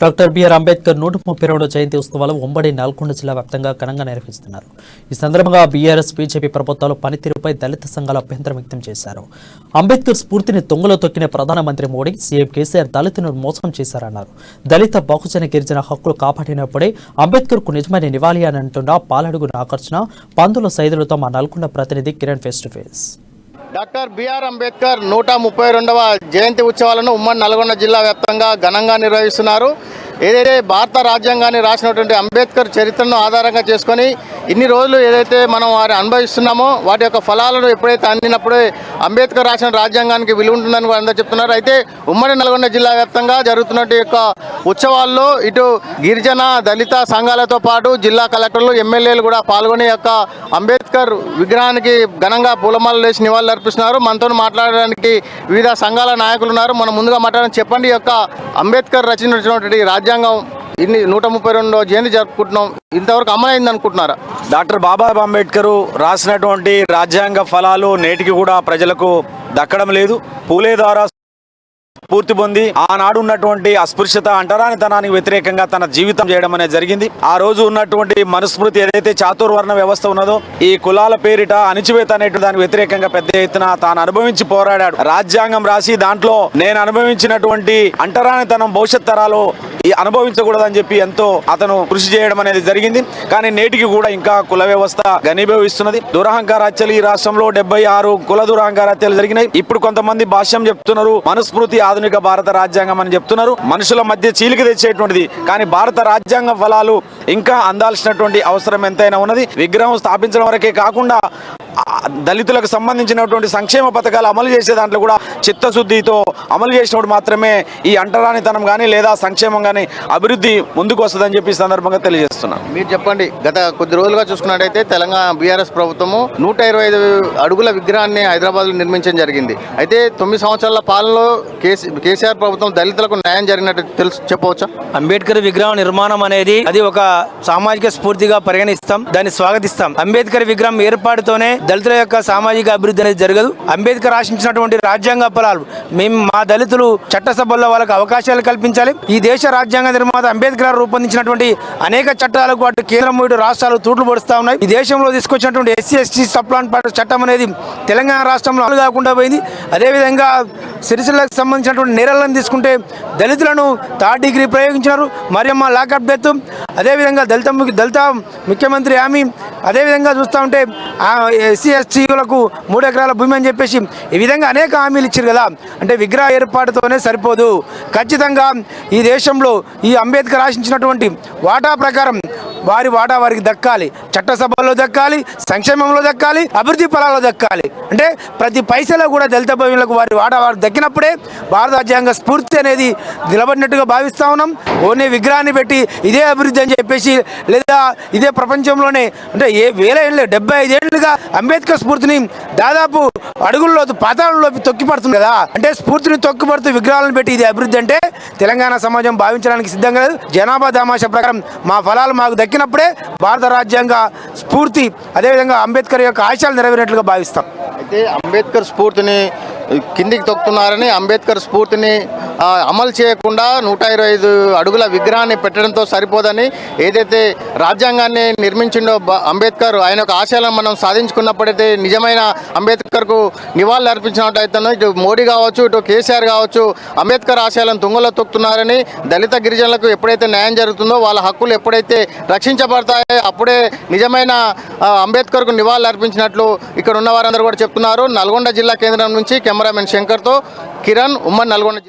Doctor B R Ambedkar 132వ జయంతి ఉత్సవాలు ఉమ్మడి నల్గొండ జిల్లా వ్యాప్తంగా ఘనంగా నిర్వహిస్తున్నారు. ఈ సందర్భంగా బీఆర్ఎస్, బీజేపీ ప్రభుత్వాలు పనితీరుపై దళిత సంఘాలు అభ్యంతరం వ్యక్తం చేశారు. అంబేద్కర్ స్ఫూర్తిని తొంగలో తొక్కిన ప్రధానమంత్రి మోడీ, సీఎం కేసీఆర్ దళితులను మోసం చేశారన్నారు. దళిత, బహుజన, గిరిజన హక్కులు కాపాడినప్పుడే అంబేద్కర్ కు నిజమైన నివాళి అని అంటున్న పాలడుగు నాగార్జున, పందుల సైదులతో మా నల్గొండ ప్రతినిధి Kiran face to face. Doctor B R Ambedkar 132వ జయంతి ఉత్సవాలను ఉమ్మడి నల్గొండ జిల్లా వ్యాప్తంగా ఘనంగా నిర్వహిస్తున్నారు. ఏదైతే భారత రాజ్యాంగాన్ని రాసినటువంటి అంబేద్కర్ చరిత్రను ఆధారంగా చేసుకొని ఇన్ని రోజులు ఏదైతే మనం వారిని అనుభవిస్తున్నామో వాటి యొక్క ఫలాలను ఎప్పుడైతే అందినప్పుడే అంబేద్కర్ రాసిన రాజ్యాంగానికి విలువ ఉంటుందని కూడా అందరూ చెప్తున్నారు. అయితే ఉమ్మడి నల్గొండ జిల్లా వ్యాప్తంగా జరుగుతున్నటువంటి యొక్క ఉత్సవాల్లో ఇటు గిరిజన, దళిత సంఘాలతో పాటు జిల్లా కలెక్టర్లు, ఎమ్మెల్యేలు కూడా పాల్గొని యొక్క అంబేద్కర్ విగ్రహానికి ఘనంగా పూలమాలలు వేసి నివాళులు అర్పిస్తున్నారు. మనతో మాట్లాడడానికి వివిధ సంఘాల నాయకులు ఉన్నారు. మనం ముందుగా మాట్లాడడానికి చెప్పండి, యొక్క అంబేద్కర్ రచించినటువంటి రాజ్యాంగం ఇన్ని 132వ జయంతి జరుపుకుంటున్నాం, ఇంతవరకు అమలైంది అనుకుంటున్నారా? డాక్టర్ బాబాసాహెబ్ అంబేద్కర్ రాసినటువంటి రాజ్యాంగ ఫలాలు నేటికి కూడా ప్రజలకు దక్కడం లేదు. పూలే ద్వారా పూర్తి పొంది ఆనాడు ఉన్నటువంటి అస్పృశ్యత, అంటరానితనానికి వ్యతిరేకంగా తన జీవితం చేయడం అనేది జరిగింది. ఆ రోజు ఉన్నటువంటి మనుస్మృతి ఏదైతే చాతుర్వర్ణ వ్యవస్థ ఉన్నదో, ఈ కులాల పేరిట అణిచివేత అనేటువంటి దానికి వ్యతిరేకంగా పెద్ద ఎత్తున తాను అనుభవించి పోరాడాడు. రాజ్యాంగం రాసి దాంట్లో నేను అనుభవించినటువంటి అంటరానితనం భవిష్యత్ తరాలు అనుభవించకూడదని చెప్పి ఎంతో అతను కృషి చేయడం అనేది జరిగింది. కానీ నేటికి కూడా ఇంకా కుల వ్యవస్థ ఘనీభవిస్తున్నది. దురహంకార హత్యలు ఈ రాష్ట్రంలో 76 కుల దురహంకార హత్యలు జరిగినాయి. ఇప్పుడు కొంతమంది భాష్యం చెప్తున్నారు, మనుస్మృతి ఆధునిక భారత రాజ్యాంగం అని చెప్తున్నారు. మనుషుల మధ్య చీలిక తెచ్చేటువంటిది. కానీ భారత రాజ్యాంగ ఫలాలు ఇంకా అందాల్సినటువంటి అవసరం ఎంతైనా ఉన్నది. విగ్రహం స్థాపించడం వరకే కాకుండా దళితులకు సంబంధించినటువంటి సంక్షేమ పథకాలు అమలు చేసే దాంట్లో కూడా చిత్తశుద్ధితో అమలు చేసినప్పుడు మాత్రమే ఈ అంటరానితనం కానీ లేదా సంక్షేమం కానీ అభివృద్ధి ముందుకు వస్తుందని చెప్పి సందర్భంగా తెలియజేస్తున్నాం. మీరు చెప్పండి, గత కొద్ది రోజులుగా చూసుకున్నట్టయితే తెలంగాణ బీఆర్ఎస్ ప్రభుత్వము 125 అడుగుల విగ్రహాన్ని హైదరాబాద్లో నిర్మించడం జరిగింది. అయితే 9 సంవత్సరాల పాలనలో కేసీఆర్ ప్రభుత్వం దళితులకు న్యాయం జరిగినట్టు చెప్పవచ్చా? అంబేద్కర్ విగ్రహం నిర్మాణం అనేది అది ఒక సామాజిక స్ఫూర్తిగా పరిగణిస్తాం, దాన్ని స్వాగతిస్తాం. అంబేద్కర్ విగ్రహం ఏర్పాటుతోనే దళితుల యొక్క సామాజిక అభివృద్ధి అనేది జరగదు. అంబేద్కర్ ఆశించినటువంటి రాజ్యాంగ ఫలాలు మేము మా దళితులు చట్టసభల్లో వాళ్ళకి అవకాశాలు కల్పించాలి. ఈ దేశ రాజ్యాంగ నిర్మాత అంబేద్కర్ రూపొందించినటువంటి అనేక చట్టాలకు అటు కేంద్రం, ఇటు రాష్ట్రాలు తూట్లు పొడుస్తూ ఉన్నాయి. ఈ దేశంలో తీసుకొచ్చినటువంటి SC/ST సప్లాన్ చట్టం అనేది తెలంగాణ రాష్ట్రంలో అమలు కాకుండా పోయింది. అదేవిధంగా సిరిసిల్లకు సంబంధించినటువంటి నేరాలను తీసుకుంటే దళితులను థర్డ్ డిగ్రీ ప్రయోగించినారు. మరియమ్మ లాకప్ డెత్, అదేవిధంగా దళిత ముఖ్యమంత్రి హామీ, అదేవిధంగా చూస్తూ ఉంటే SC/STలకు 3 ఎకరాల భూమి అని చెప్పేసి ఈ విధంగా అనేక హామీలు ఇచ్చారు కదా. అంటే విగ్రహ ఏర్పాటుతోనే సరిపోదు. ఖచ్చితంగా ఈ దేశంలో ఈ అంబేద్కర్ ఆశించినటువంటి వాటా ప్రకారం వారి వాటా వారికి దక్కాలి. చట్టసభల్లో దక్కాలి, సంక్షేమంలో దక్కాలి, అభివృద్ధి ఫలాల్లో దక్కాలి. అంటే ప్రతి పైసలో కూడా దళిత భూములకు వారి వాటా వారికి దక్కినప్పుడే భారత రాజ్యాంగ స్ఫూర్తి అనేది నిలబడినట్టుగా భావిస్తూ ఉన్నాం. ఓన్లీ విగ్రహాన్ని పెట్టి ఇదే అభివృద్ధి అని చెప్పేసి లేదా ఇదే ప్రపంచంలోనే అంటే 75 ఏళ్ళుగా అంబేద్కర్ స్ఫూర్తిని దాదాపు అడుగుల్లో పాతాళంలో తొక్కిపడుతుంది కదా. అంటే స్ఫూర్తిని తొక్కిపడుతూ విగ్రహాలను పెట్టి ఇది అభివృద్ధి అంటే తెలంగాణ సమాజం భావించడానికి సిద్ధంగా లేదు. జనాభా దామాషా ప్రకారం మా ఫలాలు మాకు దక్కినప్పుడే భారత రాజ్యాంగ స్ఫూర్తి, అదేవిధంగా అంబేద్కర్ యొక్క ఆశయాలు నెరవేరినట్లుగా భావిస్తాం. అయితే అంబేద్కర్ స్ఫూర్తిని కిందికి తొక్కుతున్నారని, అంబేద్కర్ స్ఫూర్తిని అమలు చేయకుండా 125 అడుగుల విగ్రహాన్ని పెట్టడంతో సరిపోదని, ఏదైతే రాజ్యాంగాన్ని నిర్మించిండో అంబేద్కర్, ఆయన యొక్క ఆశయాలను మనం సాధించుకున్నప్పుడైతే నిజమైన అంబేద్కర్కు నివాళులు అర్పించినట్టయితే ఇటు మోడీ కావచ్చు, ఇటు కేసీఆర్ కావచ్చు అంబేద్కర్ ఆశయాలను తుంగలో తొక్కుతున్నారని, దళిత గిరిజనులకు ఎప్పుడైతే న్యాయం జరుగుతుందో, వాళ్ళ హక్కులు ఎప్పుడైతే రక్షించబడతాయో అప్పుడే నిజమైన అంబేద్కర్కు నివాళులు అర్పించినట్లు ఇక్కడ ఉన్న వారందరూ కూడా చెప్తున్నారు. నల్గొండ జిల్లా కేంద్రం నుంచి కెమెరామెన్ శంకర్తో కిరణ్, ఉమ్మడి నల్గొండ.